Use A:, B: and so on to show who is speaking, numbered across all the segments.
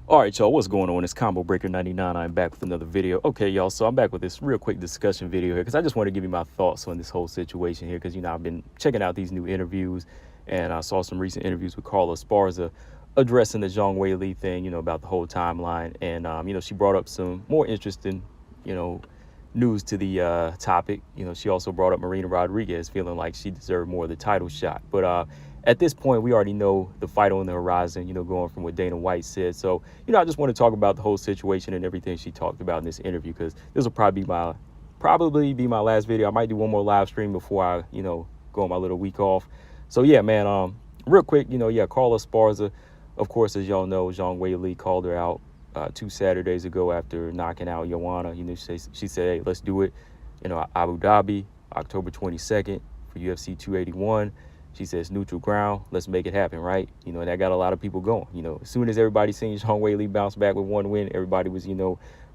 A: All right, y'all, what's going on? It's Combo Breaker 99. I'm back with another video. Okay, y'all, so I'm back with this real quick discussion video here because I just want to give you my thoughts on this whole situation here because, I've been checking out these new interviews and I saw some recent interviews with Carla Esparza addressing the Zhang Weili thing, about the whole timeline. And, she brought up some more interesting, news to the topic. She also brought up Marina Rodriguez feeling like she deserved more of the title shot. But at this point, we already know the fight on the horizon, going from what Dana White said. So, I just want to talk about the whole situation and everything she talked about in this interview because this will probably be my last video. I might do one more live stream before I, go on my little week off. So, yeah, man, real quick, Carla Esparza, of course, as y'all know, Zhang Weili called her out 2 Saturdays ago after knocking out Joanna. She said, hey, let's do it. Abu Dhabi, October 22nd for UFC 281. She says, neutral ground, let's make it happen, right? And that got a lot of people going. As soon as everybody seen Zhang Weili bounce back with one win, everybody was,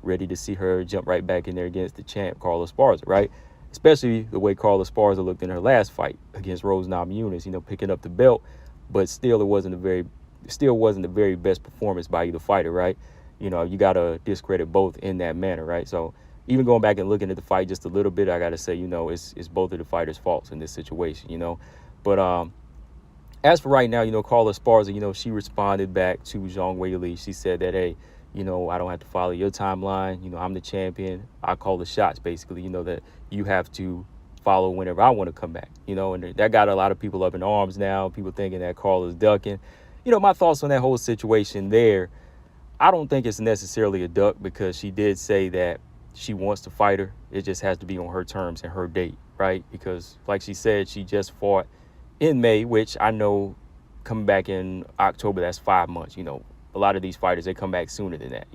A: ready to see her jump right back in there against the champ, Carla Esparza, right? Especially the way Carla Esparza looked in her last fight against Rose Namajunas, picking up the belt, but still it wasn't the very best performance by either fighter, right? You got to discredit both in that manner, right? So even going back and looking at the fight just a little bit, I got to say, it's both of the fighters' faults in this situation, But as for right now, Carla Esparza, she responded back to Zhang Weili. She said that, hey, I don't have to follow your timeline. I'm the champion. I call the shots, basically, that you have to follow whenever I want to come back, and that got a lot of people up in arms now, people thinking that Carla's ducking. My thoughts on that whole situation there, I don't think it's necessarily a duck because she did say that she wants to fight her. It just has to be on her terms and her date, right? Because like she said, she just fought in May, which I know coming back in October, that's 5 months. A lot of these fighters, they come back sooner than that,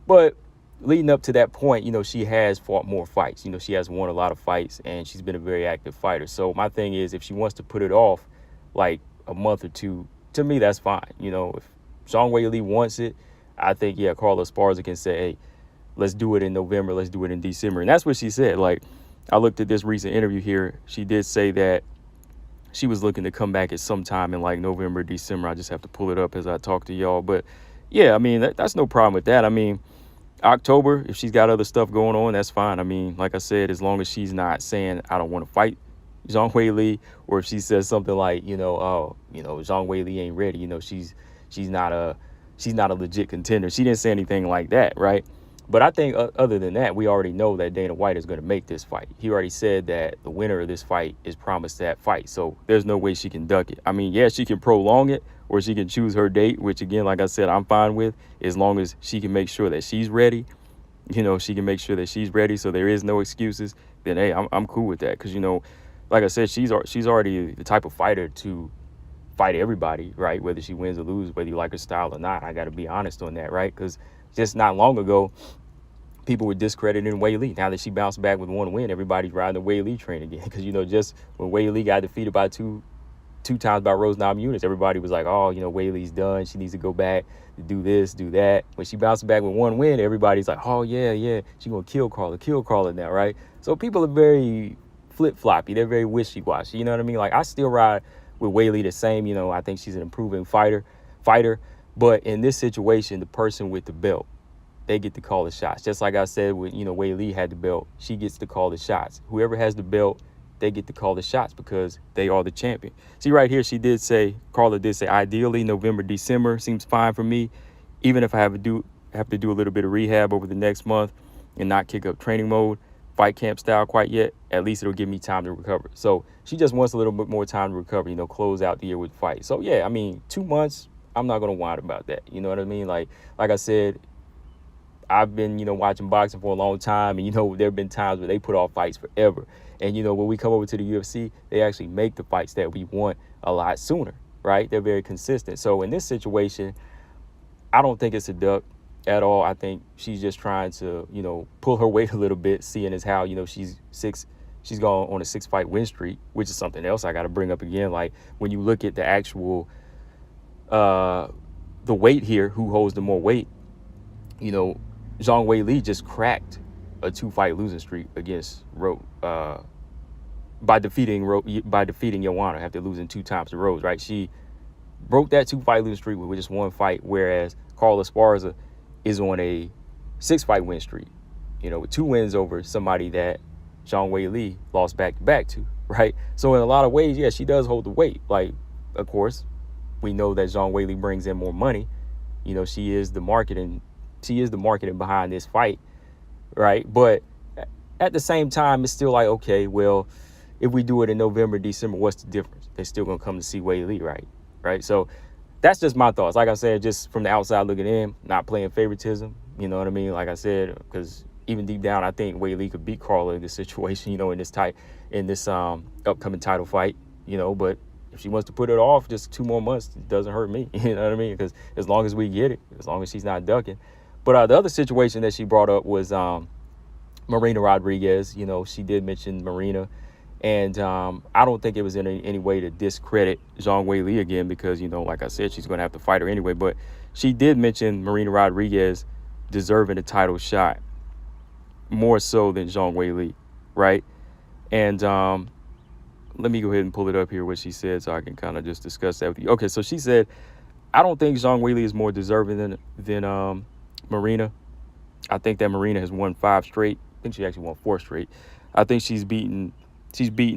A: But leading up to that point, she has fought more fights. She has won a lot of fights and she's been a very active fighter. So my thing is, if she wants to put it off like a month or two, to me, that's fine. If Zhang Weili wants it, I think, yeah, Carla Esparza can say, hey, let's do it in November. Let's do it in December. And that's what she said. Like, I looked at this recent interview here. She did say that she was looking to come back at some time in like November, December. I just have to pull it up as I talk to y'all. But yeah, I mean, that's no problem with that. I mean, October, if she's got other stuff going on, that's fine. I mean, like I said, as long as she's not saying, I don't want to fight Zhang Weili, or if she says something like, Zhang Weili ain't ready, she's not a legit contender. She didn't say anything like that, right? But I think other than that, we already know that Dana White is going to make this fight. He already said that the winner of this fight is promised that fight. So there's no way she can duck it. I mean, yeah, she can prolong it or she can choose her date, which, again, like I said, I'm fine with, as long as she can make sure that she's ready. She can make sure that she's ready so there is no excuses. Then, hey, I'm cool with that because, like I said, she's already the type of fighter to fight everybody, right? Whether she wins or loses, whether you like her style or not. I got to be honest on that, right? Because just not long ago, people were discrediting Weili. Now that she bounced back with one win, everybody's riding the Weili train again. Because, just when Weili got defeated by two times by Rose Namajunas, everybody was like, oh, Weili's done. She needs to go back to do this, do that. When she bounced back with one win, everybody's like, oh, yeah, she's going to kill Carla now, right? So people are very flip-floppy. They're very wishy-washy. You know what I mean? Like, I still ride with Weili the same. I think she's an improving fighter. But in this situation, the person with the belt, they get to call the shots. Just like I said, when, Weili had the belt, she gets to call the shots. Whoever has the belt, they get to call the shots because they are the champion. See, right here, Carla did say, ideally, November, December seems fine for me. Even if I have to do a little bit of rehab over the next month and not kick up training mode, fight camp style quite yet, at least it'll give me time to recover. So she just wants a little bit more time to recover, close out the year with fight. So, yeah, I mean, 2 months, I'm not going to whine about that. You know what I mean? Like I said, I've been, watching boxing for a long time. And, there have been times where they put off fights forever. And, when we come over to the UFC, they actually make the fights that we want a lot sooner, right? They're very consistent. So in this situation, I don't think it's a duck at all. I think she's just trying to, pull her weight a little bit, seeing as how, she's gone on a 6-fight win streak, which is something else I got to bring up again. Like, when you look at the actual the weight here, who holds the more weight, Zhang Weili just cracked a 2-fight losing streak against by defeating Joanna after losing 2 times to Rose, right? She broke that 2-fight losing streak with just one fight, whereas Carla Esparza is on a 6-fight win streak, with 2 wins over somebody that Zhang Weili lost back-to-back to, right? So in a lot of ways, yeah, she does hold the weight. Like, of course, we know that Zhang Weili brings in more money. She is the marketing behind this fight, right? But at the same time, it's still like, okay, well, if we do it in November, December, what's the difference? They're still going to come to see Weili, right? So that's just my thoughts. Like I said, just from the outside looking in, not playing favoritism, you know what I mean? Like I said, because even deep down, I think Weili could beat Carla in this situation, in this upcoming title fight, but if she wants to put it off just 2 more months, it doesn't hurt me, you know what I mean? Because as long as we get it, as long as she's not ducking. But the other situation that she brought up was Marina Rodriguez. She did mention Marina. And I don't think it was in any way to discredit Zhang Weili again because, like I said, she's going to have to fight her anyway. But she did mention Marina Rodriguez deserving a title shot more so than Zhang Weili, right? And let me go ahead and pull it up here, what she said, so I can kind of just discuss that with you. Okay, so she said, I don't think Zhang Weili is more deserving than Marina. I think that Marina has won 5 straight. I think she actually won 4 straight. I think she's beaten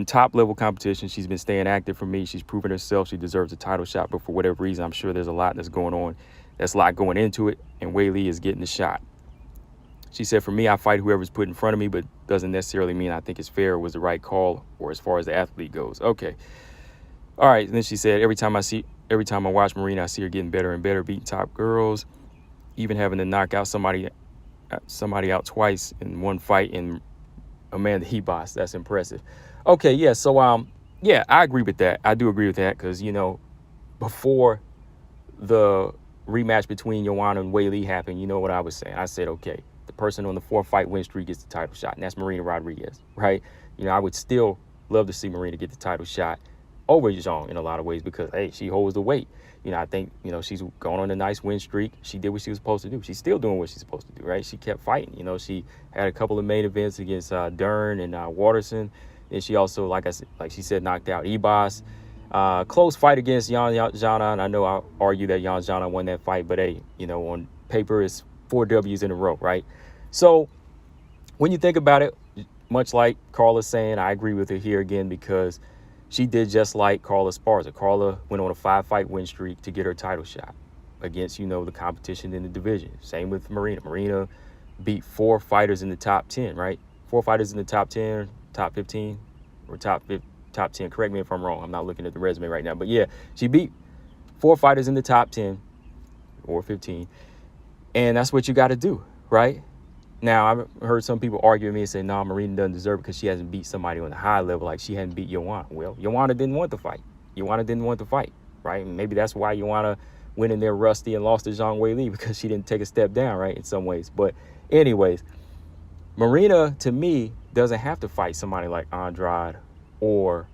A: top-level competition. She's been staying active for me. She's proven herself. She deserves a title shot, but for whatever reason, I'm sure there's a lot that's going on. That's a lot going into it, and Weili is getting the shot. She said, for me, I fight whoever's put in front of me, but doesn't necessarily mean I think it's fair or was the right call or as far as the athlete goes. Okay. All right. And then she said, every time I watch Marina, I see her getting better and better, beating top girls, even having to knock out somebody out twice in one fight in Amanda Hebos. That's impressive. Okay, yeah, so yeah, I agree with that. I do agree with that because, before the rematch between Joanna and Weili happened, you know what I was saying? I said, okay, the person on the 4-fight win streak gets the title shot, and that's Marina Rodriguez, right? I would still love to see Marina get the title shot over Zhang in a lot of ways because, hey, she holds the weight. I think, she's gone on a nice win streak. She did what she was supposed to do. She's still doing what she's supposed to do, right? She kept fighting. She had a couple of main events against Dern and Waterson. And she also, like she said, knocked out Ebos. Close fight against Yan Zhana. And I know I argue that Yan Zhana won that fight. But, hey, on paper, it's 4 W's in a row, right? So when you think about it, much like Carla's saying, I agree with her here again because she did just like Carla Esparza. Carla went on a 5-fight win streak to get her title shot against, the competition in the division. Same with Marina. Marina beat 4 fighters in the top 10, right? 4 fighters in the top 10, top 15, or top 10. Correct me if I'm wrong. I'm not looking at the resume right now. But, yeah, she beat 4 fighters in the top 10 or 15. And that's what you got to do, right? Now, I've heard some people argue with me and say, no, Marina doesn't deserve it because she hasn't beat somebody on the high level like she hadn't beat Joanna. Well, Joanna didn't want the fight. Right? And maybe that's why Joanna went in there rusty and lost to Zhang Weili because she didn't take a step down, right, in some ways. But anyways, Marina, to me, doesn't have to fight somebody like Andrade or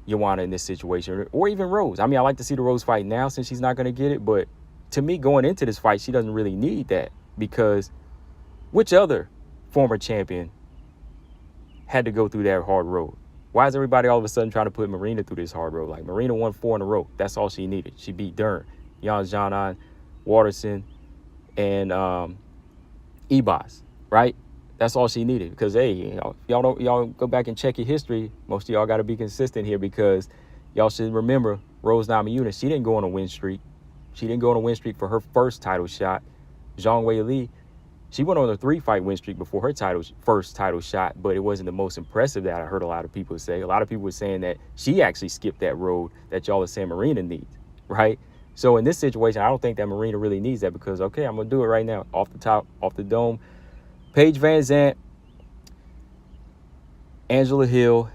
A: Joanna in this situation, or even Rose. I mean, I like to see the Rose fight now since she's not going to get it. But to me, going into this fight, she doesn't really need that because which other former champion had to go through that hard road? Why is everybody all of a sudden trying to put Marina through this hard road? Like, Marina won 4 in a row. That's all she needed. She beat Dern, Yan Zhana, Waterson, and Ebos, right? That's all she needed because, hey, y'all go back and check your history. Most of y'all got to be consistent here because y'all should remember Rose Namajunas. She didn't go on a win streak. She didn't go on a win streak for her first title shot. Zhang Weili, she went on a 3-fight win streak before her first title shot, but it wasn't the most impressive that I heard a lot of people say. A lot of people were saying that she actually skipped that road that y'all are saying Marina needs, right? So in this situation, I don't think that Marina really needs that because, okay, I'm going to do it right now. Off the top, off the dome. Paige Van Zandt, Angela Hill,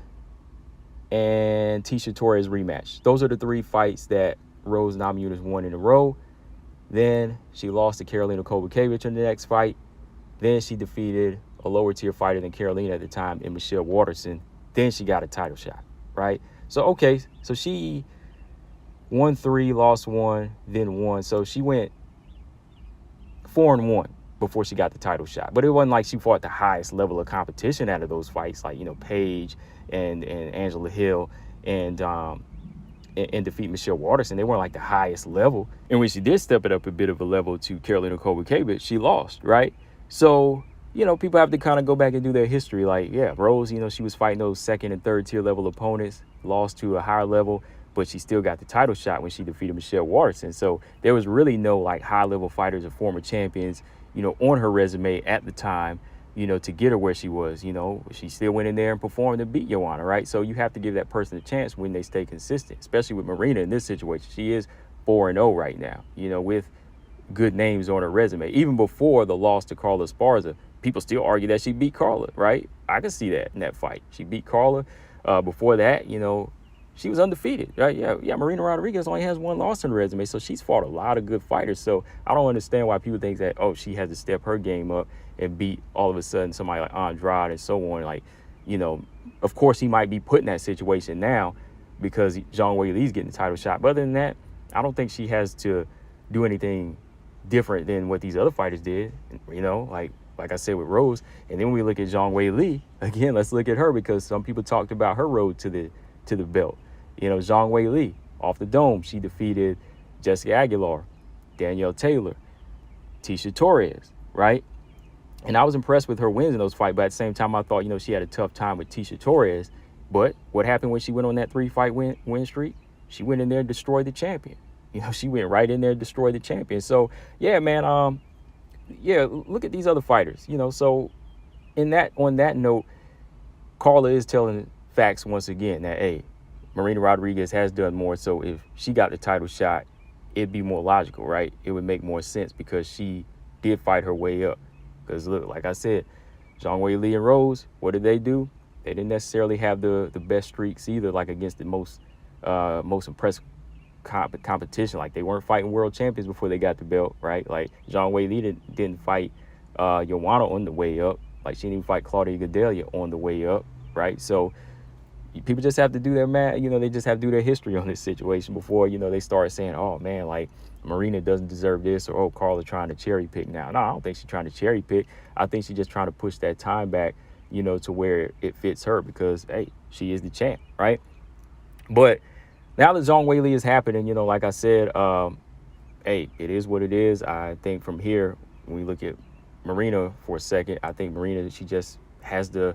A: and Tisha Torres rematch. Those are the 3 fights that Rose Namajunas won in a row. Then she lost to Karolina Kowalkiewicz in the next fight. Then she defeated a lower-tier fighter than Karolina at the time in Michelle Waterson. Then she got a title shot, right? So, okay, so she won 3, lost 1, then 1. So she went 4-1 before she got the title shot. But it wasn't like she fought the highest level of competition out of those fights, like, Paige and Angela Hill and and defeat Michelle Waterson. They weren't like the highest level. And when she did step it up a bit of a level to Karolina Kowalkiewicz, she lost, right? So, people have to kind of go back and do their history. Like, yeah, Rose, she was fighting those second and third tier level opponents, lost to a higher level, but she still got the title shot when she defeated Michelle Waterson. So there was really no like high level fighters or former champions, on her resume at the time, to get her where she was. She still went in there and performed and beat Joanna, right? So you have to give that person a chance when they stay consistent, especially with Marina in this situation. She is 4-0 right now, with good names on her resume. Even before the loss to Carla Esparza, people still argue that she beat Carla, right? I can see that in that fight. She beat Carla. Before that, she was undefeated, right? Yeah. Marina Rodriguez only has one loss on her resume, so she's fought a lot of good fighters. So I don't understand why people think that, she has to step her game up and beat all of a sudden somebody like Andrade and so on. Like, of course he might be put in that situation now because Zhang Weili's getting the title shot. But other than that, I don't think she has to do anything different than what these other fighters did, like I said with Rose. And then when we look at Zhang Weili, again, let's look at her because some people talked about her road to the belt. Zhang Weili, off the dome, she defeated Jessica Aguilar, Danielle Taylor, Tisha Torres, right? And I was impressed with her wins in those fights, but at the same time, I thought, she had a tough time with Tisha Torres. But what happened when she went on that 3-fight win streak? She went in there and destroyed the champion. She went right in there and destroyed the champion. So, yeah, man, look at these other fighters, So on that note, Carla is telling facts once again that, hey, Marina Rodriguez has done more. So if she got the title shot, it'd be more logical, right? It would make more sense because she did fight her way up. Because look, like I said, Zhang Weili and Rose, what did they do? They didn't necessarily have the best streaks either, like against the most impressive competition. Like they weren't fighting world champions before they got the belt, right? Like Zhang Weili didn't fight Joanna on the way up. Like she didn't even fight Claudia Gadelha on the way up, right? So people just have to do their math. They just have to do their history on this situation before, they start saying, oh, man, like Marina doesn't deserve this or, oh, Carla trying to cherry pick now. No, I don't think she's trying to cherry pick. I think she's just trying to push that time back, to where it fits her because, hey, she is the champ, right? But now that Zhang Weili is happening, like I said, hey, it is what it is. I think from here, when we look at Marina for a second, I think Marina, she just has the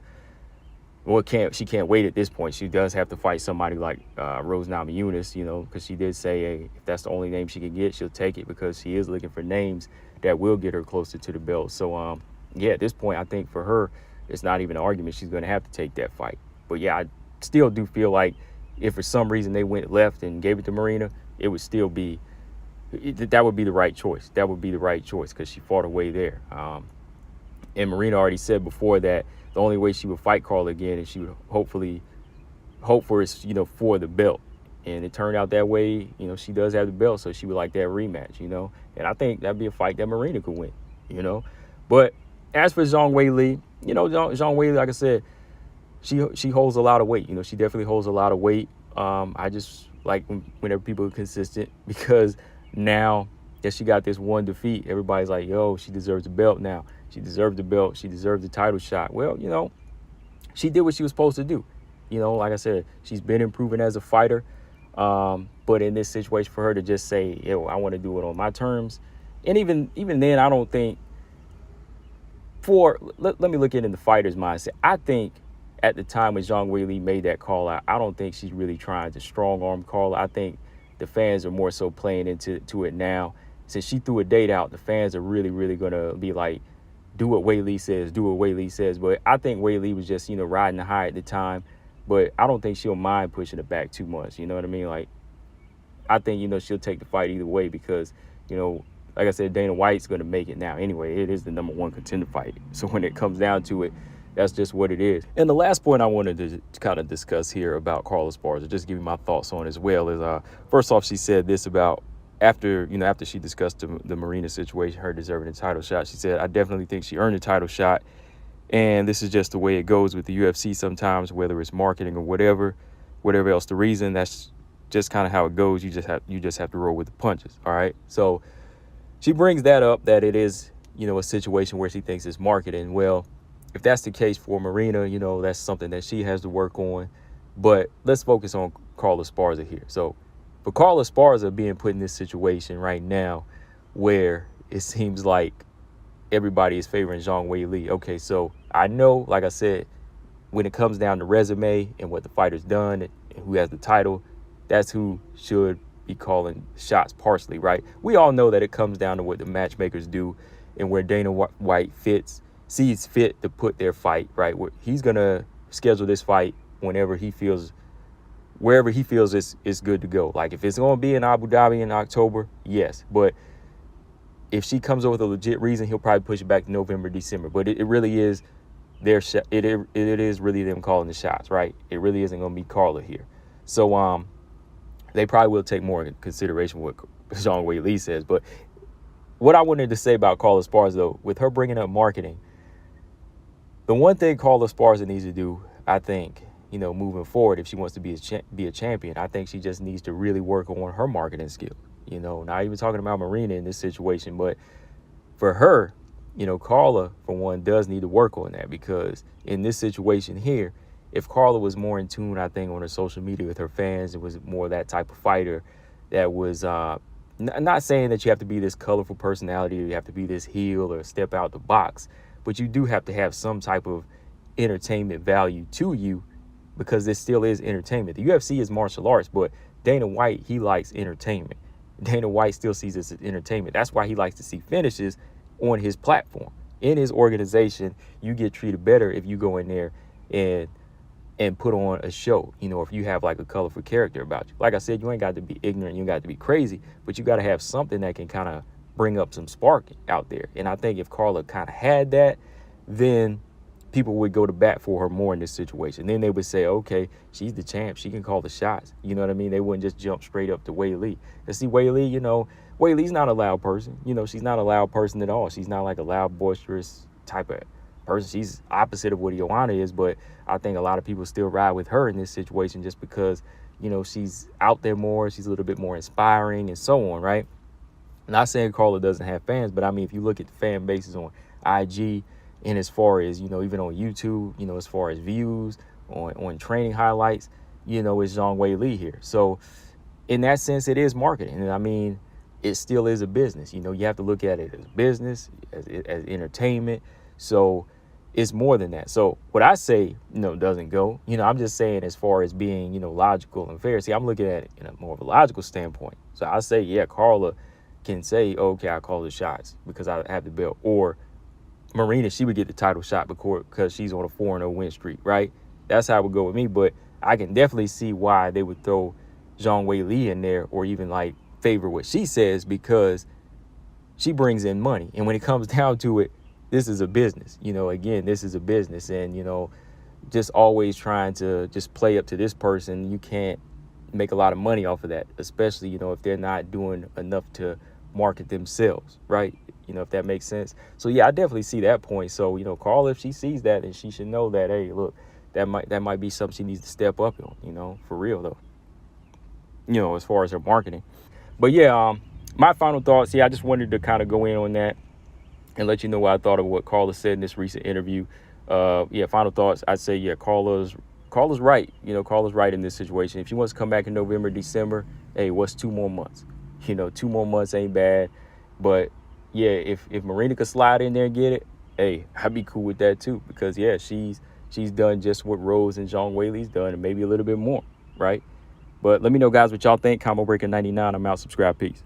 A: she can't wait at this point. She does have to fight somebody like Rose Namajunas, because she did say, hey, if that's the only name she can get, she'll take it because she is looking for names that will get her closer to the belt. So, yeah, at this point, I think for her, it's not even an argument. She's going to have to take that fight. But, yeah, I still do feel like if for some reason they went left and gave it to Marina, it would still be that would be the right choice. That would be the right choice because she fought her way there. And Marina already said before that the only way she would fight Carla again is she would hopefully hope for is, for the belt. And it turned out that way. She does have the belt, so she would like that rematch, And I think that'd be a fight that Marina could win, But as for Zhang Weili, Zhang Weili, like I said, she holds a lot of weight. She definitely holds a lot of weight. I just like whenever people are consistent because now that she got this one defeat, everybody's like, yo, she deserves the belt now. She deserved the belt. She deserved the title shot. Well, she did what she was supposed to do. Like I said, she's been improving as a fighter. But in this situation, for her to just say, yo, I want to do it on my terms. And even then, I don't think let me look at it in the fighter's mindset. I think at the time when Zhang Weili made that call out, I don't think she's really trying to strong arm Carla. I think the fans are more so playing into it now. Since she threw a date out, the fans are really, really going to be like, do what Weili says, do what Weili says. But I think Weili was just, riding the high at the time. But I don't think she'll mind pushing it back too much. You know what I mean? Like, I think, she'll take the fight either way because, like I said, Dana White's going to make it now. Anyway, it is the #1 contender fight. So when it comes down to it, that's just what it is. And the last point I wanted to kind of discuss here about Carla Esparza, just give you my thoughts on as well, is first off, she said this about after she discussed the Marina situation, her deserving a title shot. She said, I definitely think she earned a title shot. And this is just the way it goes with the UFC sometimes, whether it's marketing or whatever else the reason. That's just kind of how it goes. You just have to roll with the punches. All right. So she brings that up, that it is, a situation where she thinks it's marketing. Well, if that's the case for Marina, that's something that she has to work on. But let's focus on Carla Esparza here. So But Carla Esparza being put in this situation right now where it seems like everybody is favoring Zhang Weili. Okay, so I know, like I said, when it comes down to resume and what the fighter's done and who has the title, that's who should be calling shots partially, right? We all know that it comes down to what the matchmakers do and where Dana White sees fit to put their fight, right? Where he's going to schedule this fight wherever he feels it's good to go. Like if it's going to be in Abu Dhabi in October, yes. But if she comes up with a legit reason, he'll probably push it back to November, December. But it really is it is really them calling the shots, right? It really isn't going to be Carla here. So they probably will take more into consideration what Zhang Weili says. But what I wanted to say about Carla Esparza, though, with her bringing up marketing, the one thing Carla Esparza needs to do, I think, moving forward, if she wants to be a champion, I think she just needs to really work on her marketing skills. Not even talking about Marina in this situation, but for her, Carla, for one, does need to work on that, because in this situation here, if Carla was more in tune, I think, on her social media with her fans, it was more that type of fighter that was not saying that you have to be this colorful personality or you have to be this heel or step out the box, but you do have to have some type of entertainment value to you, because this still is entertainment. The UFC is martial arts, but Dana White, he likes entertainment. Dana White still sees this as entertainment. That's why he likes to see finishes on his platform. In his organization, you get treated better if you go in there and put on a show, if you have like a colorful character about you. Like I said, you ain't got to be ignorant, you got to be crazy, but you got to have something that can kind of bring up some spark out there. And I think if Carla kind of had that, then people would go to bat for her more in this situation. Then they would say, okay, she's the champ, she can call the shots. You know what I mean? They wouldn't just jump straight up to Weili. And see, Weili, Weili's not a loud person. She's not a loud person at all. She's not like a loud, boisterous type of person. She's opposite of what Joanna is, but I think a lot of people still ride with her in this situation just because, she's out there more, she's a little bit more inspiring and so on, right? Not saying Carla doesn't have fans, but I mean, if you look at the fan bases on IG and as far as, even on YouTube, as far as views, on training highlights, it's Zhang Weili here. So in that sense, it is marketing. And I mean, it still is a business. You have to look at it as business, as entertainment. So it's more than that. So what I say, doesn't go. I'm just saying as far as being, logical and fair. See, I'm looking at it in a more of a logical standpoint. So I say, yeah, Carla can say, okay, I call the shots because I have the belt. Or Marina, she would get the title shot because she's on a 4-0 win streak, right? That's how it would go with me. But I can definitely see why they would throw Zhang Weili in there, or even like favor what she says, because she brings in money. And when it comes down to it, this is a business. Again, this is a business. And, just always trying to just play up to this person, you can't make a lot of money off of that, especially, if they're not doing enough to market themselves, right? If that makes sense. So, yeah, I definitely see that point. So, Carla, if she sees that, then she should know that, hey, look, that might be something she needs to step up on, for real, though, as far as her marketing. But, yeah, my final thoughts, I just wanted to kind of go in on that and let you know what I thought of what Carla said in this recent interview. Final thoughts, I'd say, yeah, Carla's right. Carla's right in this situation. If she wants to come back in November, December, hey, what's 2 more months? 2 more months ain't bad. But, yeah, if Marina could slide in there and get it, hey, I'd be cool with that too. Because, yeah, she's done just what Rose and Zhang Weili's done and maybe a little bit more, right? But let me know, guys, what y'all think. Combo Breaker 99. I'm out. Subscribe. Peace.